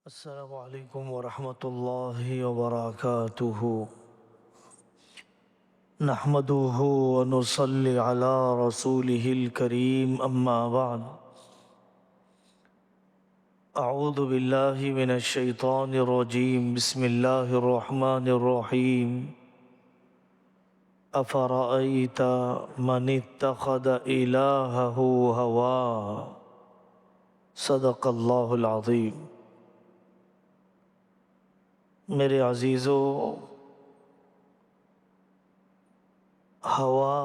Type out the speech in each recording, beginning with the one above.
السلام علیکم ورحمۃ اللہ وبرکاتہ نحمده ونصلي على رسوله الكريم اما بعد اعوذ باللہ من الشیطان الرجیم بسم اللہ الرحمن الرحیم افرأیت من اتخذ الہہ ہواه صدق اللہ العظیم۔ میرے عزیزو، ہوا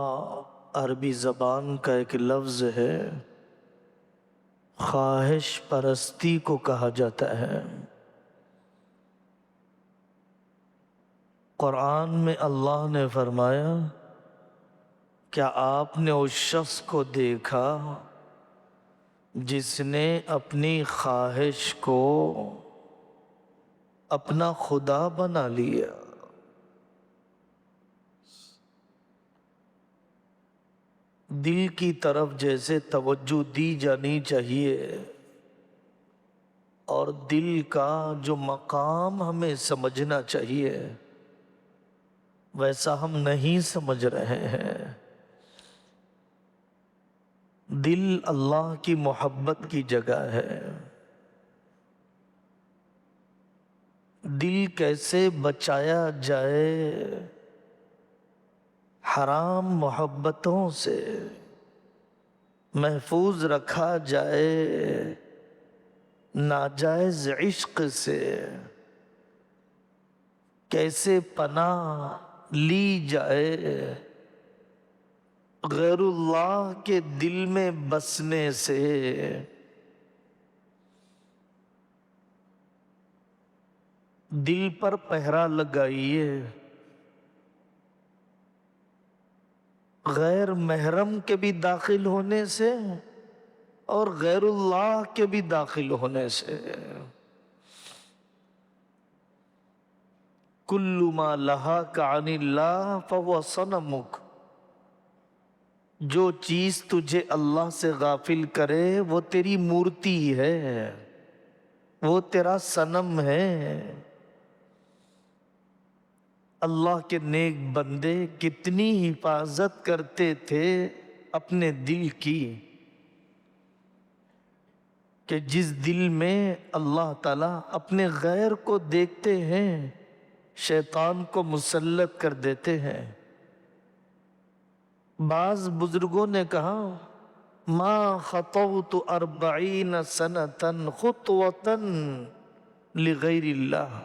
عربی زبان کا ایک لفظ ہے، خواہش پرستی کو کہا جاتا ہے۔ قرآن میں اللہ نے فرمایا، کیا آپ نے اس شخص کو دیکھا جس نے اپنی خواہش کو اپنا خدا بنا لیا؟ دل کی طرف جیسے توجہ دی جانی چاہیے اور دل کا جو مقام ہمیں سمجھنا چاہیے ویسا ہم نہیں سمجھ رہے ہیں۔ دل اللہ کی محبت کی جگہ ہے۔ دل کیسے بچایا جائے حرام محبتوں سے، محفوظ رکھا جائے ناجائز عشق سے، کیسے پناہ لی جائے غیر اللہ کے دل میں بسنے سے۔ دل پر پہرا لگائیے، غیر محرم کے بھی داخل ہونے سے اور غیر اللہ کے بھی داخل ہونے سے۔ کل ما لہاک عن اللہ فہو صنمک، جو چیز تجھے اللہ سے غافل کرے وہ تیری مورتی ہے، وہ تیرا صنم ہے۔ اللہ کے نیک بندے کتنی حفاظت کرتے تھے اپنے دل کی، کہ جس دل میں اللہ تعالیٰ اپنے غیر کو دیکھتے ہیں شیطان کو مسلط کر دیتے ہیں۔ بعض بزرگوں نے کہا، ما خطوت 40 سنة خطوة لغیر اللہ،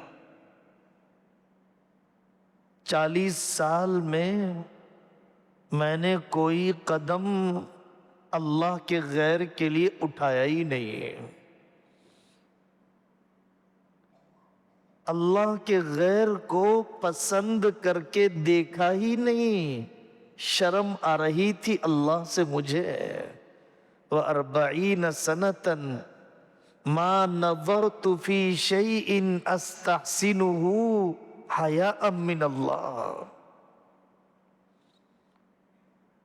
40 سال میں نے کوئی قدم اللہ کے غیر کے لیے اٹھایا ہی نہیں ہے۔ اللہ کے غیر کو پسند کر کے دیکھا ہی نہیں، شرم آ رہی تھی اللہ سے مجھے۔ و40 سنة ما نظرت في شيء استحسنه حیاء من اللہ۔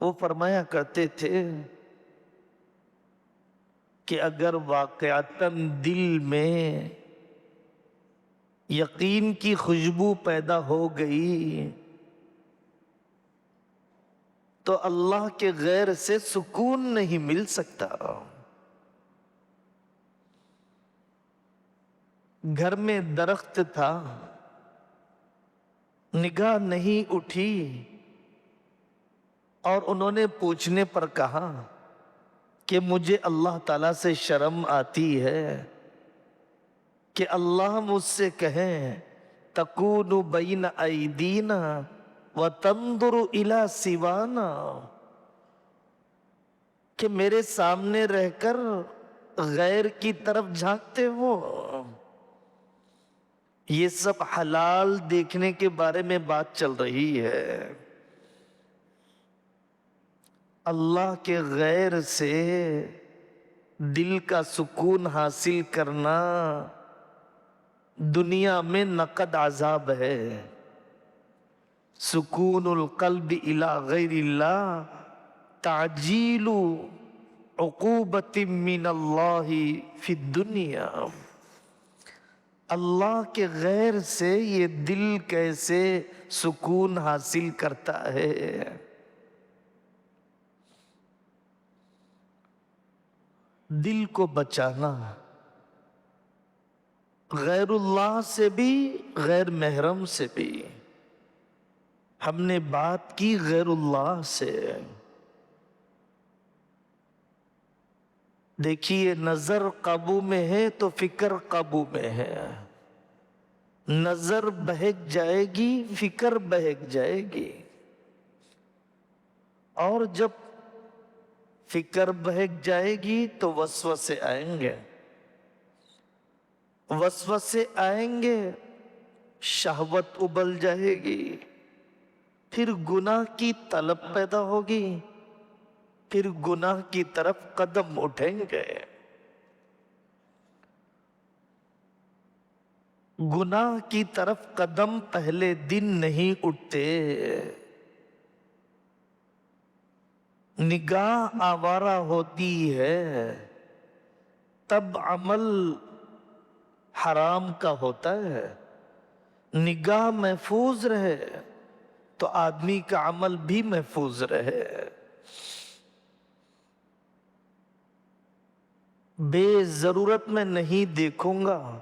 وہ فرمایا کرتے تھے کہ اگر واقعتاً دل میں یقین کی خوشبو پیدا ہو گئی تو اللہ کے غیر سے سکون نہیں مل سکتا۔ گھر میں درخت تھا، نگاہ نہیں اٹھی اور انہوں نے پوچھنے پر کہا کہ مجھے اللہ تعالیٰ سے شرم آتی ہے کہ اللہ مجھ سے کہیں تکون بین ایدینا وتنظر الی سوانا، کہ میرے سامنے رہ کر غیر کی طرف جھانکتے ہو۔ یہ سب حلال دیکھنے کے بارے میں بات چل رہی ہے۔ اللہ کے غیر سے دل کا سکون حاصل کرنا دنیا میں نقد عذاب ہے۔ سکون القلب الی غیر اللہ تعجیل عقوبت من اللہ فی الدنیا۔ اللہ کے غیر سے یہ دل کیسے سکون حاصل کرتا ہے؟ دل کو بچانا غیر اللہ سے بھی، غیر محرم سے بھی۔ ہم نے بات کی غیر اللہ سے، دیکھیے نظر قابو میں ہے تو فکر قابو میں ہے۔ نظر بہک جائے گی، فکر بہک جائے گی، اور جب فکر بہک جائے گی تو وسوسے آئیں گے، وسوسے آئیں گے، شہوت ابل جائے گی، پھر گناہ کی طلب پیدا ہوگی، پھر گناہ کی طرف قدم اٹھیں گے۔ گناہ کی طرف قدم پہلے دن نہیں اٹھتے، نگاہ آوارہ ہوتی ہے تب عمل حرام کا ہوتا ہے۔ نگاہ محفوظ رہے تو آدمی کا عمل بھی محفوظ رہے۔ بے ضرورت میں نہیں دیکھوں گا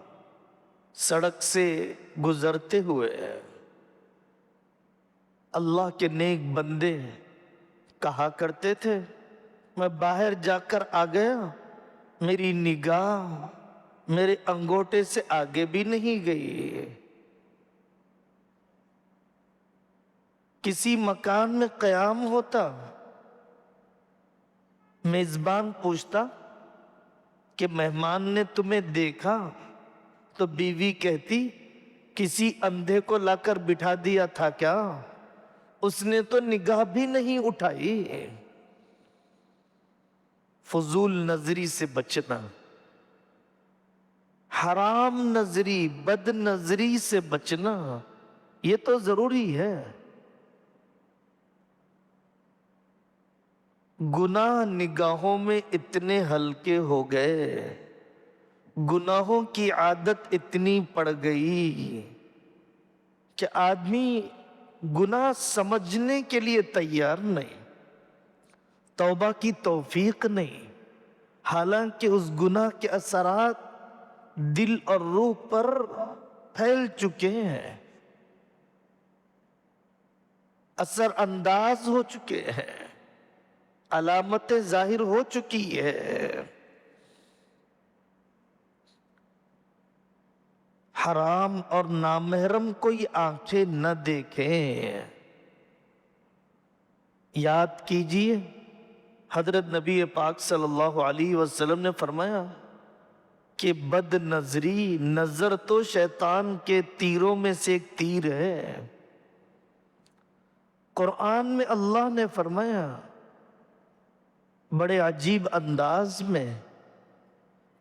سڑک سے گزرتے ہوئے۔ اللہ کے نیک بندے کہا کرتے تھے، میں باہر جا کر آ گیا، میری نگاہ میرے انگوٹے سے آگے بھی نہیں گئی۔ کسی مکان میں قیام ہوتا، میزبان پوچھتا کہ مہمان نے تمہیں دیکھا، تو بیوی کہتی کسی اندھے کو لا کر بٹھا دیا تھا کیا؟ اس نے تو نگاہ بھی نہیں اٹھائی۔ فضول نظری سے بچنا، حرام نظری، بد نظری سے بچنا، یہ تو ضروری ہے۔ گناہ نگاہوں میں اتنے ہلکے ہو گئے، گناہوں کی عادت اتنی پڑ گئی کہ آدمی گناہ سمجھنے کے لیے تیار نہیں، توبہ کی توفیق نہیں، حالانکہ اس گناہ کے اثرات دل اور روح پر پھیل چکے ہیں، اثر انداز ہو چکے ہیں، علامتیں ظاہر ہو چکی ہے۔ حرام اور نامحرم کوئی آنکھیں نہ دیکھیں۔ یاد کیجئے حضرت نبی پاک صلی اللہ علیہ وسلم نے فرمایا کہ بد نظری، نظر تو شیطان کے تیروں میں سے ایک تیر ہے۔ قرآن میں اللہ نے فرمایا بڑے عجیب انداز میں،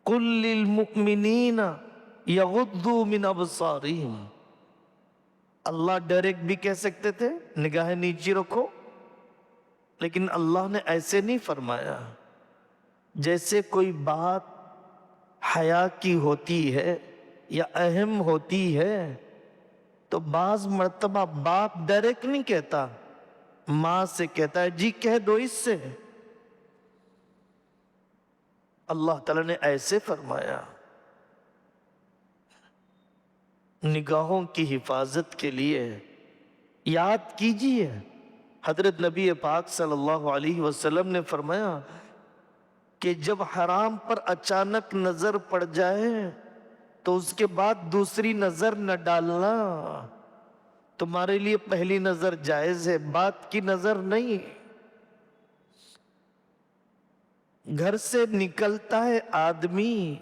قُل لِّلْمُؤْمِنِينَ يَغُضُّوا مِنْ أَبْصَارِهِمْ۔ اللہ ڈائریکٹ بھی کہہ سکتے تھے نگاہیں نیچی رکھو، لیکن اللہ نے ایسے نہیں فرمایا۔ جیسے کوئی بات حیا کی ہوتی ہے یا اہم ہوتی ہے تو بعض مرتبہ باپ ڈائریکٹ نہیں کہتا، ماں سے کہتا ہے جی کہہ دو اس سے۔ اللہ تعالیٰ نے ایسے فرمایا۔ نگاہوں کی حفاظت کے لیے یاد کیجئے حضرت نبی پاک صلی اللہ علیہ وسلم نے فرمایا کہ جب حرام پر اچانک نظر پڑ جائے تو اس کے بعد دوسری نظر نہ ڈالنا، تمہارے لیے پہلی نظر جائز ہے، بات کی نظر نہیں۔ گھر سے نکلتا ہے آدمی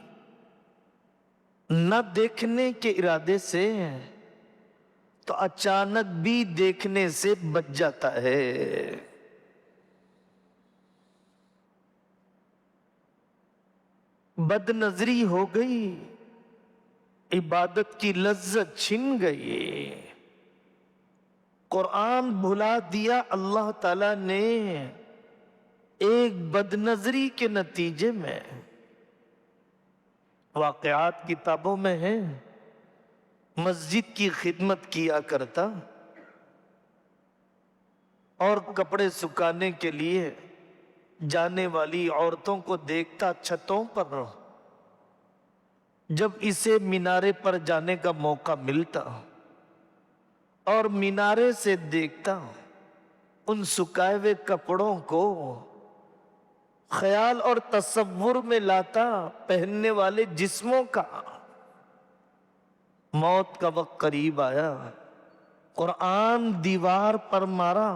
نہ دیکھنے کے ارادے سے تو اچانک بھی دیکھنے سے بچ جاتا ہے۔ بد نظری ہو گئی، عبادت کی لذت چھن گئی، قرآن بھلا دیا اللہ تعالیٰ نے ایک بد نظری کے نتیجے میں۔ واقعات کتابوں میں ہیں، مسجد کی خدمت کیا کرتا اور کپڑے سکھانے کے لیے جانے والی عورتوں کو دیکھتا چھتوں پر، جب اسے مینارے پر جانے کا موقع ملتا اور مینارے سے دیکھتا ان سکھائے ہوئے کپڑوں کو، خیال اور تصور میں لاتا پہننے والے جسموں کا۔ موت کا وقت قریب آیا، قرآن دیوار پر مارا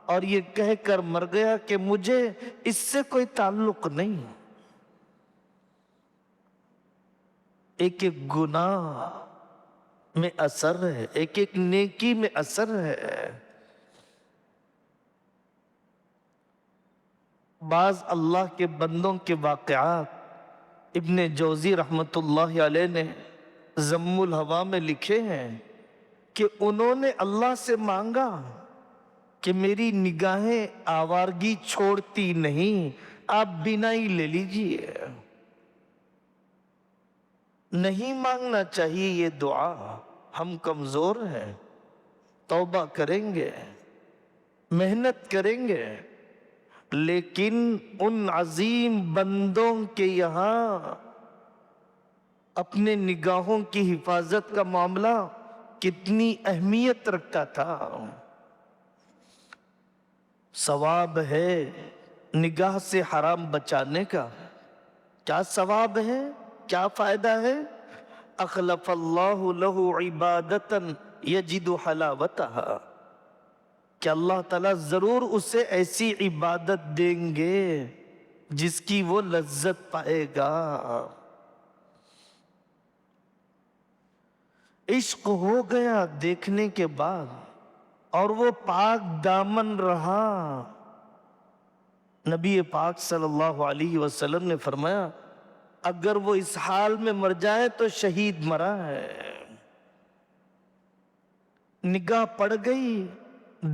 اور یہ کہہ کر مر گیا کہ مجھے اس سے کوئی تعلق نہیں۔ ایک ایک گناہ میں اثر ہے، ایک ایک نیکی میں اثر ہے۔ بعض اللہ کے بندوں کے واقعات ابن جوزی رحمت اللہ علیہ نے ذم الہوا میں لکھے ہیں کہ انہوں نے اللہ سے مانگا کہ میری نگاہیں آوارگی چھوڑتی نہیں، آپ بینائی لے لیجئے۔ نہیں مانگنا چاہیے یہ دعا، ہم کمزور ہیں، توبہ کریں گے، محنت کریں گے، لیکن ان عظیم بندوں کے یہاں اپنے نگاہوں کی حفاظت کا معاملہ کتنی اہمیت رکھتا تھا۔ ثواب ہے نگاہ سے حرام بچانے کا، کیا ثواب ہے، کیا فائدہ ہے؟ اخلف اللہ لہ عبادتا یجد حلاوتہا، کہ اللہ تعالیٰ ضرور اسے ایسی عبادت دیں گے جس کی وہ لذت پائے گا۔ عشق ہو گیا دیکھنے کے بعد اور وہ پاک دامن رہا۔ نبی پاک صلی اللہ علیہ وسلم نے فرمایا اگر وہ اس حال میں مر جائے تو شہید مرا ہے۔ نگاہ پڑ گئی،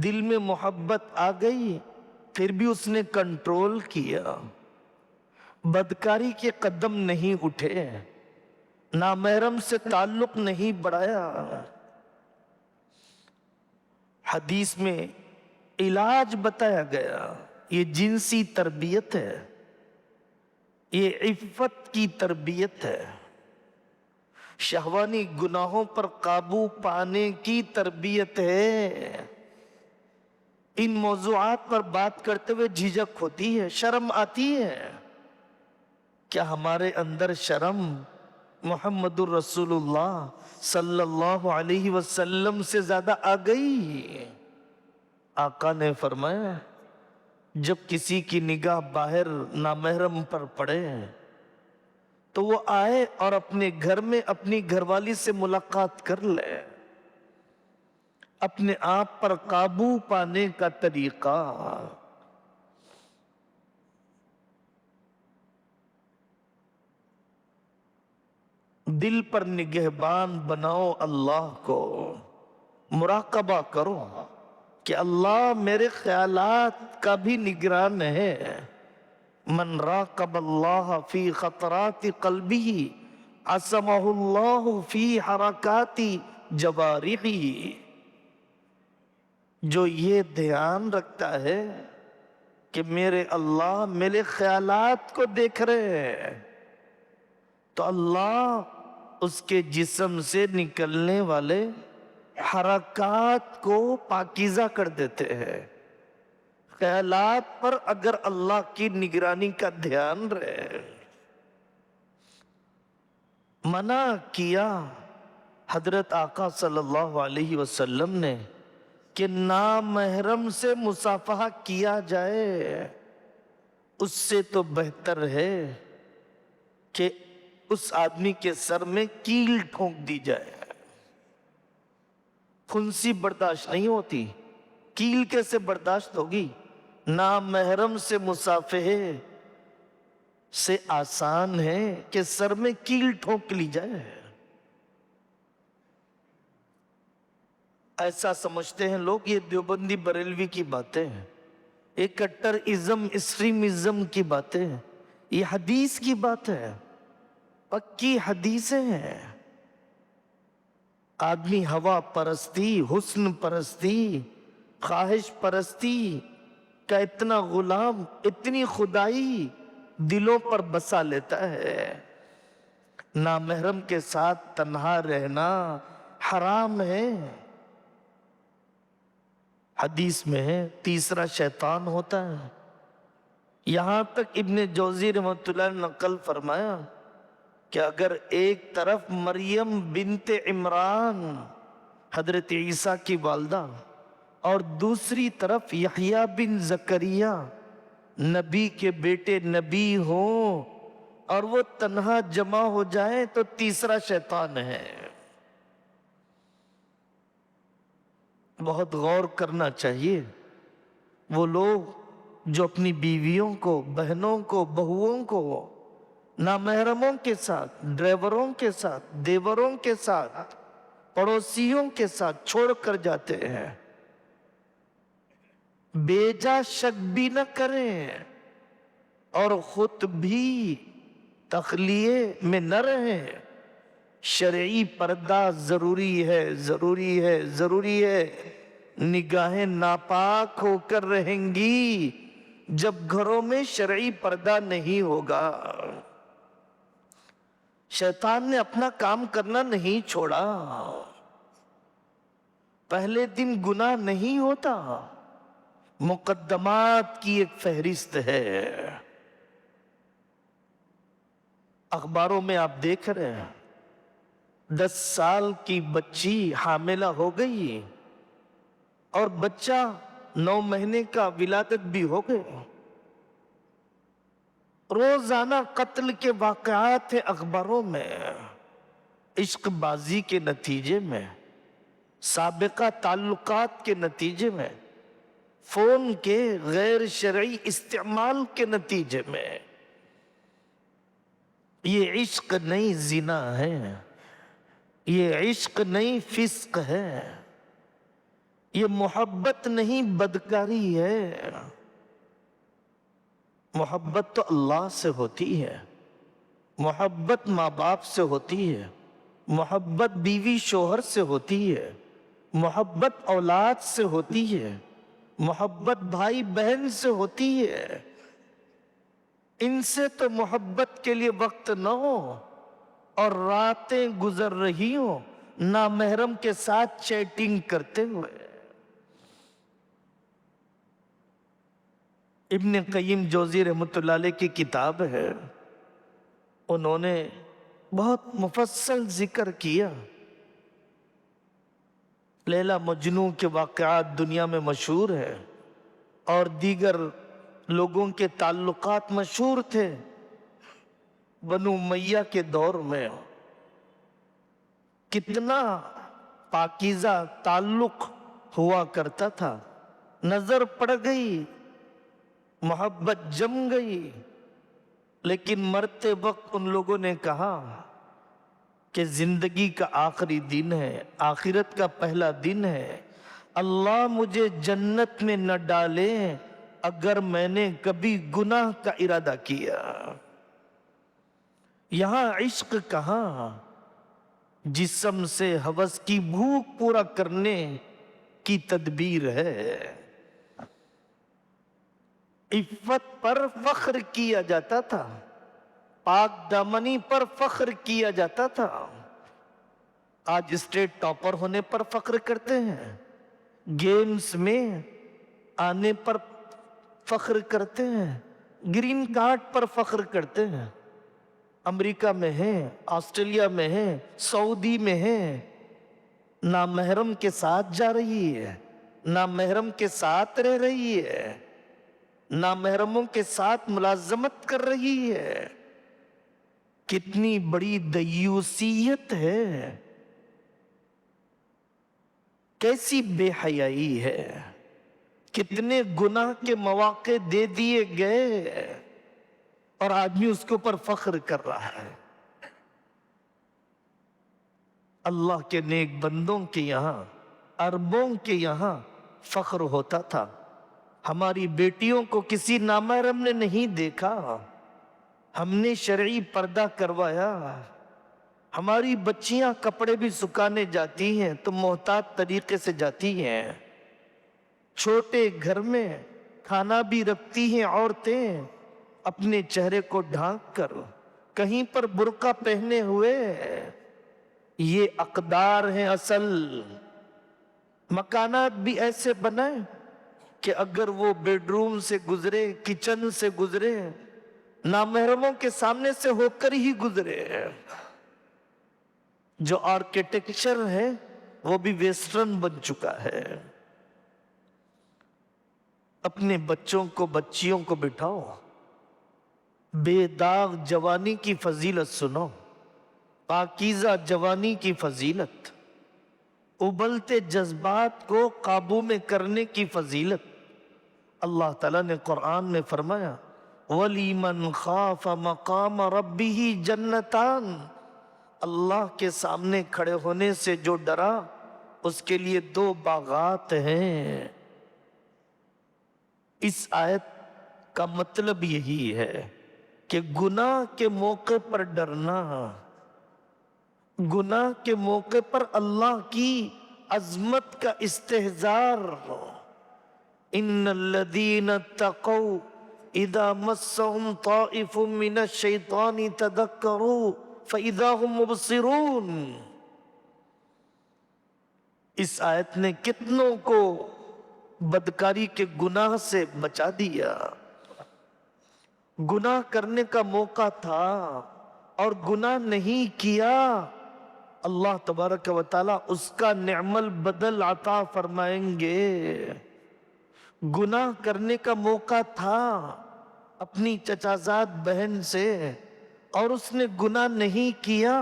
دل میں محبت آ گئی، پھر بھی اس نے کنٹرول کیا، بدکاری کے قدم نہیں اٹھے، نامحرم سے تعلق نہیں بڑھایا۔ حدیث میں علاج بتایا گیا، یہ جنسی تربیت ہے، یہ عفت کی تربیت ہے، شہوانی گناہوں پر قابو پانے کی تربیت ہے۔ ان موضوعات پر بات کرتے ہوئے جھجک ہوتی ہے، شرم آتی ہے۔ کیا ہمارے اندر شرم محمد الرسول اللہ صلی اللہ علیہ وسلم سے زیادہ آ گئی؟ آقا نے فرمایا جب کسی کی نگاہ باہر نامحرم پر پڑے تو وہ آئے اور اپنے گھر میں اپنی گھر والی سے ملاقات کر لے۔ اپنے آپ پر قابو پانے کا طریقہ، دل پر نگہبان بناؤ، اللہ کو مراقبہ کرو کہ اللہ میرے خیالات کا بھی نگران ہے۔ من راقب اللہ فی خطرات قلبہ عصمہ اللہ فی حرکات جوارحہ، جو یہ دھیان رکھتا ہے کہ میرے اللہ میرے خیالات کو دیکھ رہے ہیں، تو اللہ اس کے جسم سے نکلنے والے حرکات کو پاکیزہ کر دیتے ہیں۔ خیالات پر اگر اللہ کی نگرانی کا دھیان رہے۔ منع کیا حضرت آقا صلی اللہ علیہ وسلم نے کہ نامحرم سے مصافحہ کیا جائے، اس سے تو بہتر ہے کہ اس آدمی کے سر میں کیل ٹھونک دی جائے۔ پھنسی برداشت نہیں ہوتی، کیل کیسے برداشت ہوگی؟ نامحرم سے مصافحے سے آسان ہے کہ سر میں کیل ٹھونک لی جائے۔ ایسا سمجھتے ہیں لوگ یہ دیوبندی بریلوی کی باتیں ہیں، یہ کٹر ازم اسٹریمزم کی باتیں ہیں، یہ حدیث کی بات ہے، پکی حدیثیں ہیں۔ آدمی ہوا پرستی، حسن پرستی، خواہش پرستی کا اتنا غلام، اتنی خدائی دلوں پر بسا لیتا ہے۔ نامحرم کے ساتھ تنہا رہنا حرام ہے۔ حدیث میں ہے تیسرا شیطان ہوتا ہے۔ یہاں تک ابن جوزی رحمۃ اللہ نے نقل فرمایا کہ اگر ایک طرف مریم بنت عمران حضرت عیسیٰ کی والدہ اور دوسری طرف یحییٰ بن زکریا نبی کے بیٹے نبی ہوں اور وہ تنہا جمع ہو جائے تو تیسرا شیطان ہے۔ بہت غور کرنا چاہیے۔ وہ لوگ جو اپنی بیویوں کو، بہنوں کو، بہوؤں کو نامحرموں کے ساتھ، ڈرائیوروں کے ساتھ، دیوروں کے ساتھ، پڑوسیوں کے ساتھ چھوڑ کر جاتے ہیں، بیجا شک بھی نہ کریں اور خود بھی تخلیے میں نہ رہیں۔ شرعی پردہ ضروری ہے، ضروری ہے، ضروری ہے۔ نگاہیں ناپاک ہو کر رہیں گی جب گھروں میں شرعی پردہ نہیں ہوگا۔ شیطان نے اپنا کام کرنا نہیں چھوڑا۔ پہلے دن گناہ نہیں ہوتا، مقدمات کی ایک فہرست ہے۔ اخباروں میں آپ دیکھ رہے ہیں 10 سال کی بچی حاملہ ہو گئی اور بچہ 9 مہینے کا ولادت بھی ہو گئے۔ روزانہ قتل کے واقعات ہیں اخباروں میں، عشق بازی کے نتیجے میں، سابقہ تعلقات کے نتیجے میں، فون کے غیر شرعی استعمال کے نتیجے میں۔ یہ عشق نہیں زنا ہے، یہ عشق نہیں فسق ہے، یہ محبت نہیں بدکاری ہے۔ محبت تو اللہ سے ہوتی ہے، محبت ماں باپ سے ہوتی ہے، محبت بیوی شوہر سے ہوتی ہے، محبت اولاد سے ہوتی ہے، محبت بھائی بہن سے ہوتی ہے۔ ان سے تو محبت کے لیے وقت نہ ہو اور راتیں گزر رہی ہوں نامحرم کے ساتھ چیٹنگ کرتے ہوئے۔ ابن قیم جوزی رحمۃ اللہ علیہ کی کتاب ہے، انہوں نے بہت مفصل ذکر کیا۔ لیلا مجنوں کے واقعات دنیا میں مشہور ہے اور دیگر لوگوں کے تعلقات مشہور تھے۔ بنو امیہ کے دور میں کتنا پاکیزہ تعلق ہوا کرتا تھا۔ نظر پڑ گئی، محبت جم گئی، لیکن مرتے وقت ان لوگوں نے کہا کہ زندگی کا آخری دن ہے، آخرت کا پہلا دن ہے، اللہ مجھے جنت میں نہ ڈالے اگر میں نے کبھی گناہ کا ارادہ کیا۔ یہاں عشق کہاں، جسم سے ہوس کی بھوک پورا کرنے کی تدبیر ہے۔ عفت پر فخر کیا جاتا تھا، پاک دامنی پر فخر کیا جاتا تھا۔ آج اسٹیٹ ٹاپر ہونے پر فخر کرتے ہیں، گیمز میں آنے پر فخر کرتے ہیں، گرین کارڈ پر فخر کرتے ہیں۔ امریکہ میں ہیں، آسٹریلیا میں ہیں، سعودی میں ہیں، نامحرم کے ساتھ جا رہی ہے، نامحرم کے ساتھ رہ رہی ہے، نامحرموں کے ساتھ ملازمت کر رہی ہے۔ کتنی بڑی دیوسیت ہے، کیسی بے حیائی ہے، کتنے گناہ کے مواقع دے دیے گئے اور آدمی اس کے اوپر فخر کر رہا ہے۔ اللہ کے نیک بندوں کے یہاں، عربوں کے یہاں فخر ہوتا تھا۔ ہماری بیٹیوں کو کسی نامحرم نے نہیں دیکھا، ہم نے شرعی پردہ کروایا۔ ہماری بچیاں کپڑے بھی سکھانے جاتی ہیں تو محتاط طریقے سے جاتی ہیں، چھوٹے گھر میں کھانا بھی رکھتی ہیں عورتیں اپنے چہرے کو ڈھانک کر، کہیں پر برقع پہنے ہوئے۔ یہ اقدار ہیں اصل۔ مکانات بھی ایسے بنائیں کہ اگر وہ بیڈ روم سے گزرے، کچن سے گزرے، نامحرموں کے سامنے سے ہو کر ہی گزرے۔ جو آرکیٹیکچر ہے وہ بھی ویسٹرن بن چکا ہے۔ اپنے بچوں کو، بچیوں کو بٹھاؤ، بے داغ جوانی کی فضیلت سنو، پاکیزہ جوانی کی فضیلت، ابلتے جذبات کو قابو میں کرنے کی فضیلت۔ اللہ تعالیٰ نے قرآن میں فرمایا وَلِمَنْ خَافَ مَقَامَ رَبِّهِ جَنَّتَانِ، اللہ کے سامنے کھڑے ہونے سے جو ڈرا اس کے لیے 2 باغات ہیں۔ اس آیت کا مطلب یہی ہے کہ گناہ کے موقع پر ڈرنا، گناہ کے موقع پر اللہ کی عظمت کا استحضار۔ ان الذین اتقوا اذا مسهم طائف من الشیطان تذکروا فاذا هم مبصرون۔ اس آیت نے کتنوں کو بدکاری کے گناہ سے بچا دیا۔ گناہ کرنے کا موقع تھا اور گناہ نہیں کیا، اللہ تبارک و تعالی اس کا نعم البدل عطا فرمائیں گے۔ گناہ کرنے کا موقع تھا اپنی چچازاد بہن سے اور اس نے گناہ نہیں کیا،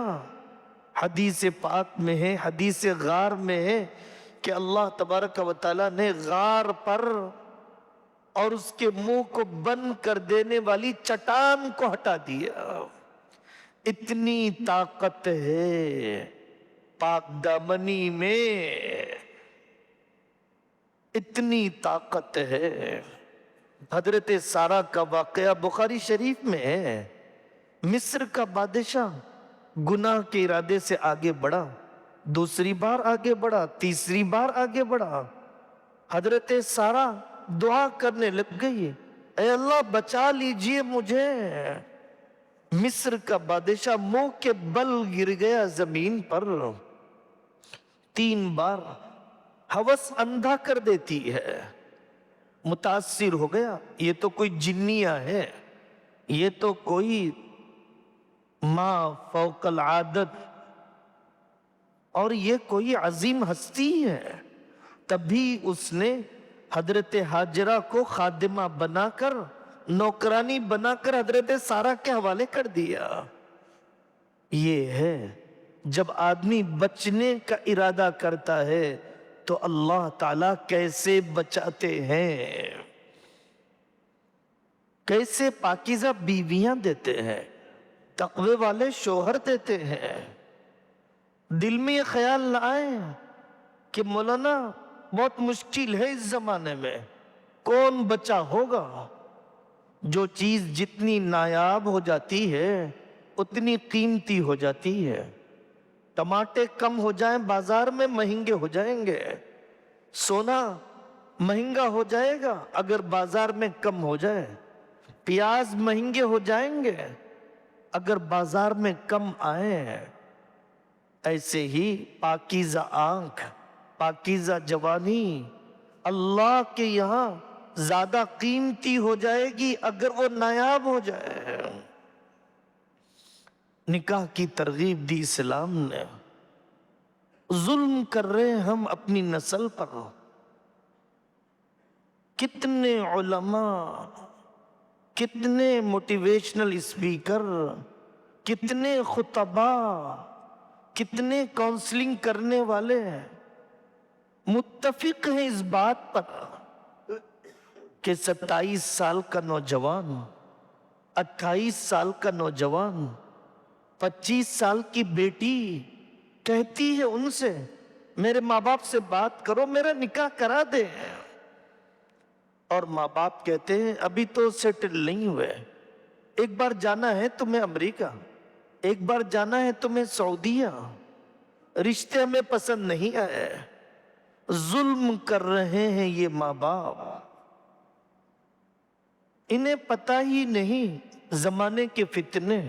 حدیث پاک میں ہے، حدیث غار میں ہے کہ اللہ تبارک و تعالی نے غار پر اور اس کے منہ کو بند کر دینے والی چٹان کو ہٹا دیا۔ اتنی طاقت ہے پاک دامنی میں، اتنی طاقت ہے۔ حضرت سارہ کا واقعہ بخاری شریف میں ہے۔ مصر کا بادشاہ گناہ کے ارادے سے آگے بڑھا، دوسری بار آگے بڑھا، تیسری بار آگے بڑھا۔ حضرت سارہ دعا کرنے لگ گئی، اے اللہ بچا لیجئے مجھے۔ مصر کا بادشاہ منہ کے بل گر گیا زمین پر۔ 3 بار ہوس اندھا کر دیتی ہے، متاثر ہو گیا، یہ تو کوئی جنیہ ہے، یہ تو کوئی ما فوق العادت، اور یہ کوئی عظیم ہستی ہے۔ تبھی اس نے حضرت ہاجرہ کو خادمہ بنا کر، نوکرانی بنا کر حضرت سارہ کے حوالے کر دیا۔ یہ ہے جب آدمی بچنے کا ارادہ کرتا ہے تو اللہ تعالیٰ کیسے بچاتے ہیں، کیسے پاکیزہ بیویاں دیتے ہیں، تقوی والے شوہر دیتے ہیں۔ دل میں یہ خیال نہ آئے کہ مولانا بہت مشکل ہے اس زمانے میں، کون بچا ہوگا۔ جو چیز جتنی نایاب ہو جاتی ہے اتنی قیمتی ہو جاتی ہے۔ ٹماٹے کم ہو جائیں بازار میں مہنگے ہو جائیں گے، سونا مہنگا ہو جائے گا اگر بازار میں کم ہو جائے، پیاز مہنگے ہو جائیں گے اگر بازار میں کم آئیں۔ ایسے ہی پاکیزہ آنکھ، پاکیزہ جوانی اللہ کے یہاں زیادہ قیمتی ہو جائے گی اگر وہ نایاب ہو جائے۔ نکاح کی ترغیب دی اسلام نے۔ ظلم کر رہے ہم اپنی نسل پر۔ کتنے علماء، کتنے موٹیویشنل اسپیکر، کتنے خطباء، کتنے کاؤنسلنگ کرنے والے متفق ہیں اس بات پر کہ 27 سال کا نوجوان، 28 سال کا نوجوان، 25 سال کی بیٹی کہتی ہے ان سے میرے ماں باپ سے بات کرو، میرا نکاح کرا دے، اور ماں باپ کہتے ہیں ابھی تو سیٹل نہیں ہوئے، ایک بار جانا ہے تمہیں امریکہ، ایک بار جانا ہے تمہیں سعودیہ، رشتے ہمیں پسند نہیں آئے، ظلم کر رہے ہیں یہ ماں باپ، انہیں پتہ ہی نہیں زمانے کے فتنے،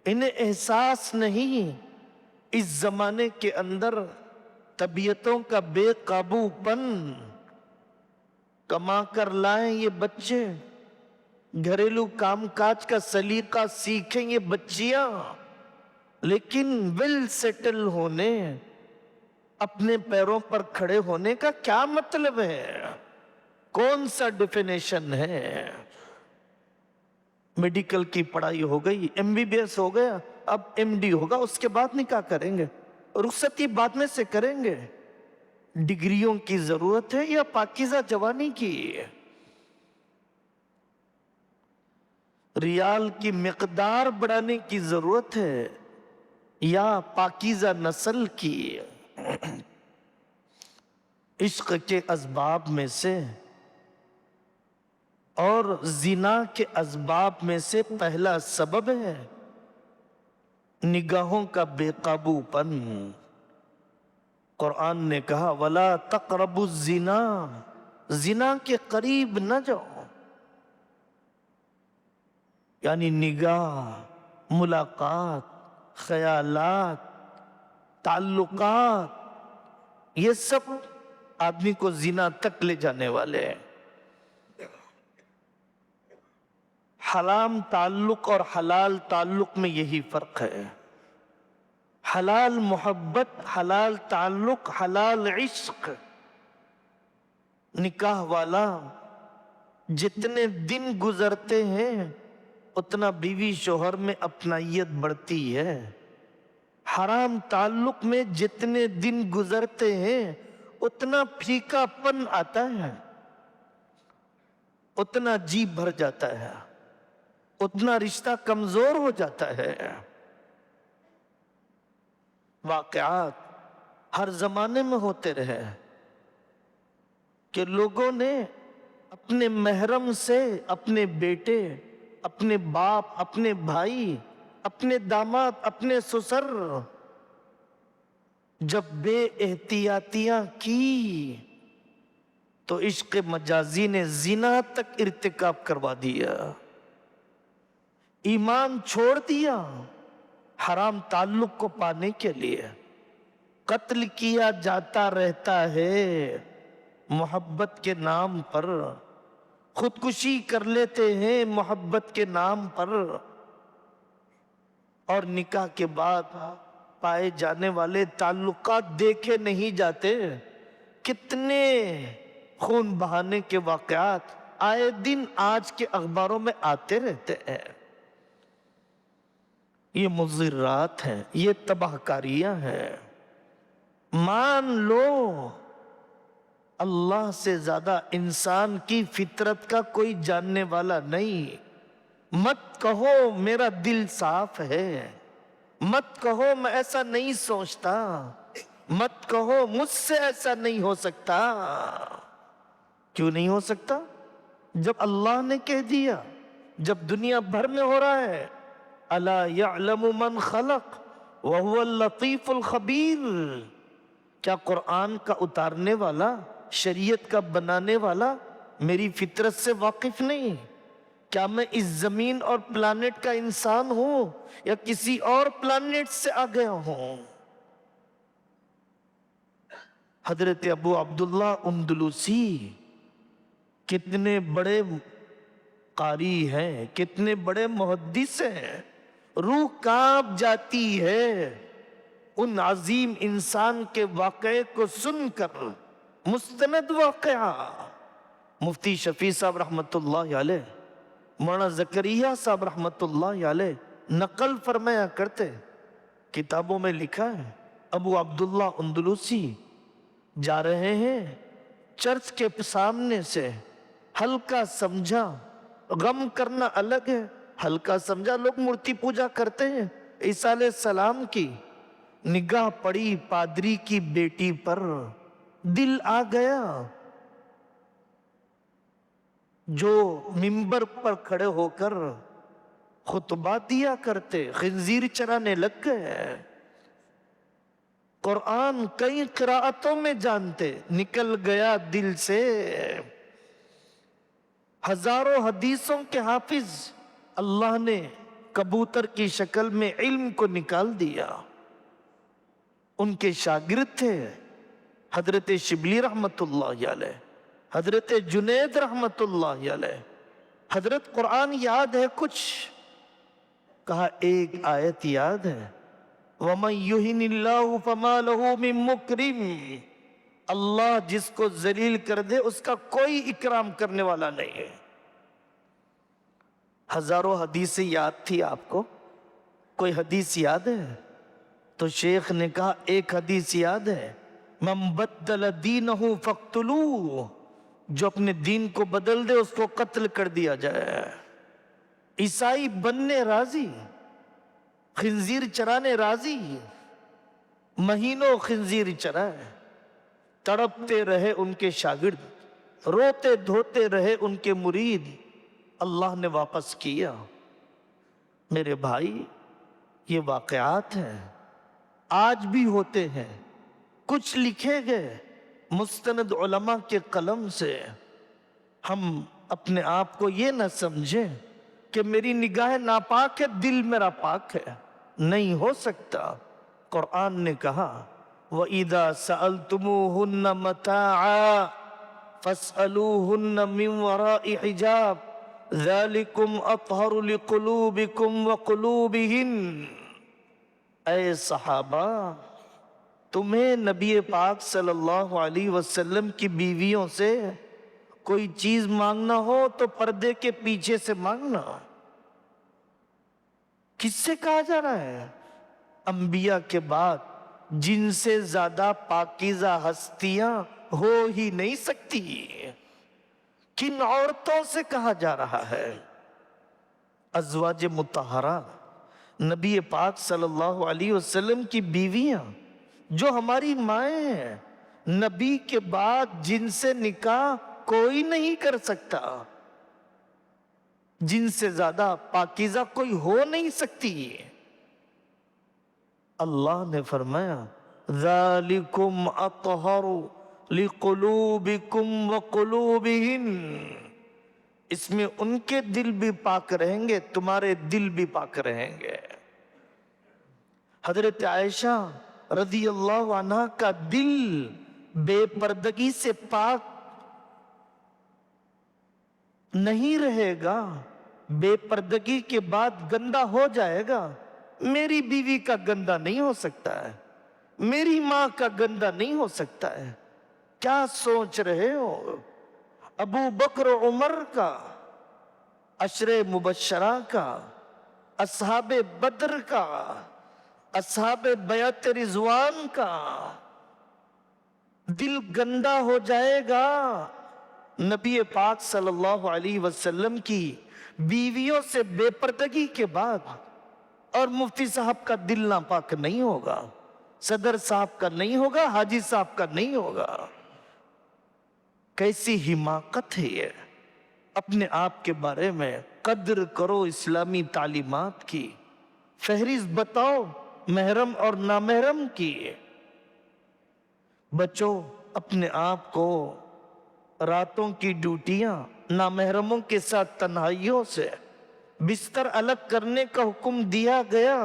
انہیں احساس نہیں اس زمانے کے اندر طبیعتوں کا بے قابو پن، کما کر لائیں یہ بچے، گھریلو کام کاج کا سلیقہ سیکھیں یہ بچیاں، لیکن ویل سیٹل ہونے، اپنے پیروں پر کھڑے ہونے کا کیا مطلب ہے؟ کون سا ڈیفینیشن ہے؟ میڈیکل کی پڑھائی ہو گئی، ایم بی بی ایس ہو گیا، اب ایم ڈی ہوگا، اس کے بعد نکاح کریں گے، رخصتی بعد میں سے کریں گے۔ ڈگریوں کی ضرورت ہے یا پاکیزہ جوانی کی؟ ریال کی مقدار بڑھانے کی ضرورت ہے یا پاکیزہ نسل کی؟ عشق کے اسباب میں سے اور زنا کے اسباب میں سے پہلا سبب ہے نگاہوں کا بے قابو پن۔ قرآن نے کہا وَلَا تَقْرَبُوا الزِّنَا، زنا کے قریب نہ جاؤ، یعنی نگاہ، ملاقات، خیالات، تعلقات، یہ سب آدمی کو زنا تک لے جانے والے ہیں۔ حرام تعلق اور حلال تعلق میں یہی فرق ہے۔ حلال محبت، حلال تعلق، حلال عشق، نکاح والا جتنے دن گزرتے ہیں اتنا بیوی شوہر میں اپنائیت بڑھتی ہے۔ حرام تعلق میں جتنے دن گزرتے ہیں اتنا پھیکا پن آتا ہے، اتنا جی بھر جاتا ہے، اتنا رشتہ کمزور ہو جاتا ہے۔ واقعات ہر زمانے میں ہوتے رہے کہ لوگوں نے اپنے محرم سے اپنے بیٹے، اپنے باپ، اپنے بھائی، اپنے داماد، اپنے سسر جب بے احتیاطیاں کی تو عشق مجازی نے زنا تک ارتکاب کروا دیا، ایمان چھوڑ دیا حرام تعلق کو پانے کے لیے۔ قتل کیا جاتا رہتا ہے محبت کے نام پر، خودکشی کر لیتے ہیں محبت کے نام پر، اور نکاح کے بعد پائے جانے والے تعلقات دیکھے نہیں جاتے۔ کتنے خون بہانے کے واقعات آئے دن آج کے اخباروں میں آتے رہتے ہیں۔ یہ مضرات ہیں، یہ تباہ کاریاں ہیں۔ مان لو اللہ سے زیادہ انسان کی فطرت کا کوئی جاننے والا نہیں۔ مت کہو میرا دل صاف ہے، مت کہو میں ایسا نہیں سوچتا، مت کہو مجھ سے ایسا نہیں ہو سکتا۔ کیوں نہیں ہو سکتا؟ جب اللہ نے کہہ دیا، جب دنیا بھر میں ہو رہا ہے الا یعلم من خلق وهو اللطیف الخبیر، کیا قرآن کا اتارنے والا، شریعت کا بنانے والا میری فطرت سے واقف نہیں؟ کیا میں اس زمین اور پلانٹ کا انسان ہوں یا کسی اور پلانٹ سے آ گیا ہوں؟ حضرت ابو عبداللہ اندلسی کتنے بڑے قاری ہیں، کتنے بڑے محدث ہیں، روح کانپ جاتی ہے ان عظیم انسان کے واقعے کو سن کر۔ مستند واقعہ، مفتی شفیع صاحب رحمت اللہ علیہ، مولانا زکریا صاحب رحمت اللہ علیہ نقل فرمایا کرتے، کتابوں میں لکھا ہے ابو عبداللہ اندلسی جا رہے ہیں چرچ کے سامنے سے، ہلکا سمجھا، غم کرنا الگ ہے، ہلکا سمجھا لوگ مورتی پوجا کرتے ہیں، عیسیٰ علیہ السلام کی نگاہ پڑی پادری کی بیٹی پر، دل آ گیا۔ جو منبر پر کھڑے ہو کر خطبات دیا کرتے، خنزیر چرانے لگ گئے، قرآن کئی قراءتوں میں جانتے، نکل گیا دل سے، ہزاروں حدیثوں کے حافظ اللہ نے کبوتر کی شکل میں علم کو نکال دیا۔ ان کے شاگرد تھے حضرت شبلی رحمت اللہ علیہ، حضرت جنید رحمت اللہ علیہ۔ حضرت قرآن یاد ہے کچھ؟ کہا ایک آیت یاد ہے، وَمَن يُهِنِ اللَّهُ فَمَا لَهُ مِن مُكْرِمٍ، اللہ جس کو ذلیل کر دے اس کا کوئی اکرام کرنے والا نہیں ہے۔ ہزاروں حدیثیں یاد تھی آپ کو، کوئی حدیث یاد ہے؟ تو شیخ نے کہا ایک حدیث یاد ہے، مَن بَدَّلَ دِينَهُ فَاقْتُلُوهُ، جو اپنے دین کو بدل دے اس کو قتل کر دیا جائے۔ عیسائی بننے راضی، خنزیر چرانے راضی، مہینوں خنزیر چرائے، تڑپتے رہے ان کے شاگرد، روتے دھوتے رہے ان کے مرید، اللہ نے واپس کیا۔ میرے بھائی یہ واقعات ہیں، آج بھی ہوتے ہیں، کچھ لکھے گئے مستند علماء کے قلم سے۔ ہم اپنے آپ کو یہ نہ سمجھیں کہ میری نگاہ ناپاک ہے، دل میرا پاک ہے، نہیں ہو سکتا۔ قرآن نے کہا وَإِذَا سَأَلْتُمُوهُنَّ مَتَاعًا فَاسْأَلُوهُنَّ مِنْ وَرَاءِ حِجَابٍ ذَلِكُمْ أَطْهَرُ لِقُلُوبِكُمْ وَقُلُوبِهِنَّ۔ اے صحابہ، تمہیں نبی پاک صلی اللہ علیہ وسلم کی بیویوں سے کوئی چیز مانگنا ہو تو پردے کے پیچھے سے مانگنا۔ کس سے کہا جا رہا ہے؟ انبیاء کے بعد جن سے زیادہ پاکیزہ ہستیاں ہو ہی نہیں سکتی، کن عورتوں سے کہا جا رہا ہے؟ ازواج مطہرہ، نبی پاک صلی اللہ علیہ وسلم کی بیویاں جو ہماری مائیں ہیں، نبی کے بعد جن سے نکاح کوئی نہیں کر سکتا، جن سے زیادہ پاکیزہ کوئی ہو نہیں سکتی۔ اللہ نے فرمایا ذَلِكُمْ أَطْهَرُ لِقُلُوبِكُمْ وَقُلُوبِهِنَّ، اس میں ان کے دل بھی پاک رہیں گے، تمہارے دل بھی پاک رہیں گے۔ حضرت عائشہ رضی اللہ عنہ کا دل بے پردگی سے پاک نہیں رہے گا، بے پردگی کے بعد گندا ہو جائے گا۔ میری بیوی کا گندا نہیں ہو سکتا ہے، میری ماں کا گندا نہیں ہو سکتا ہے۔ کیا سوچ رہے ہو؟ ابو بکر و عمر کا، عشرے مبشرہ کا، اصحاب بدر کا، اصحاب بیعت رضوان کا دل گندا ہو جائے گا نبی پاک صلی اللہ علیہ وسلم کی بیویوں سے بے پردگی کے بعد، اور مفتی صاحب کا دل ناپاک نہیں ہوگا، صدر صاحب کا نہیں ہوگا، حاجی صاحب کا نہیں ہوگا۔ کیسی حماقت ہے یہ! اپنے آپ کے بارے میں قدر کرو اسلامی تعلیمات کی، فہرست بتاؤ محرم اور نامحرم کی۔ بچو اپنے آپ کو راتوں کی ڈیوٹیاں، نامحرموں کے ساتھ تنہائیوں سے بستر الگ کرنے کا حکم دیا گیا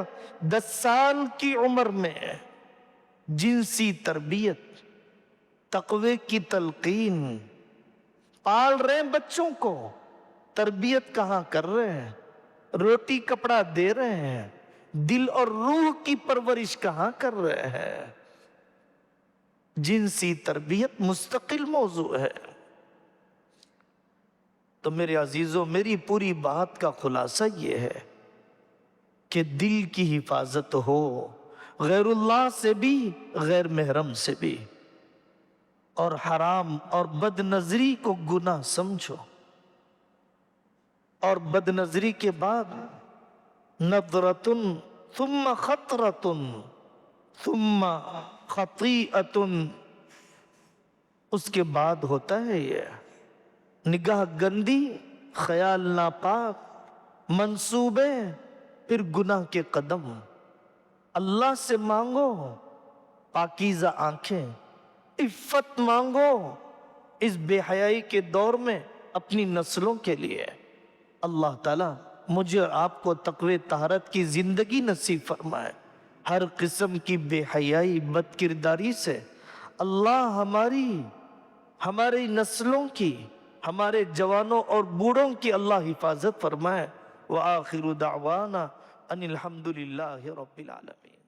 10 سال کی عمر میں۔ جنسی تربیت، تقوی کی تلقین، پال رہے ہیں بچوں کو، تربیت کہاں کر رہے ہیں؟ روٹی کپڑا دے رہے ہیں، دل اور روح کی پرورش کہاں کر رہے ہیں؟ جنسی تربیت مستقل موضوع ہے۔ تو میرے عزیزوں، میری پوری بات کا خلاصہ یہ ہے کہ دل کی حفاظت ہو، غیر اللہ سے بھی، غیر محرم سے بھی، اور حرام اور بد نظری کو گناہ سمجھو، اور بد نظری کے بعد نظرتن ثم خطرتن ثم خطیئتن، اس کے بعد ہوتا ہے یہ نگاہ گندی، خیال ناپاک، منصوبے پھر گناہ کے قدم، اللہ سے مانگو پاکیزہ آنکھیں، عفت مانگو اس بے حیائی کے دور میں اپنی نسلوں کے لیے۔ اللہ تعالیٰ مجھے اور آپ کو تقوی طہارت کی زندگی نصیب فرمائے، ہر قسم کی بے حیائی بد کرداری سے اللہ ہماری نسلوں کی، ہمارے جوانوں اور بوڑھوں کی اللہ حفاظت فرمائے۔ وآخر دعوانا ان الحمد للہ رب العالمین۔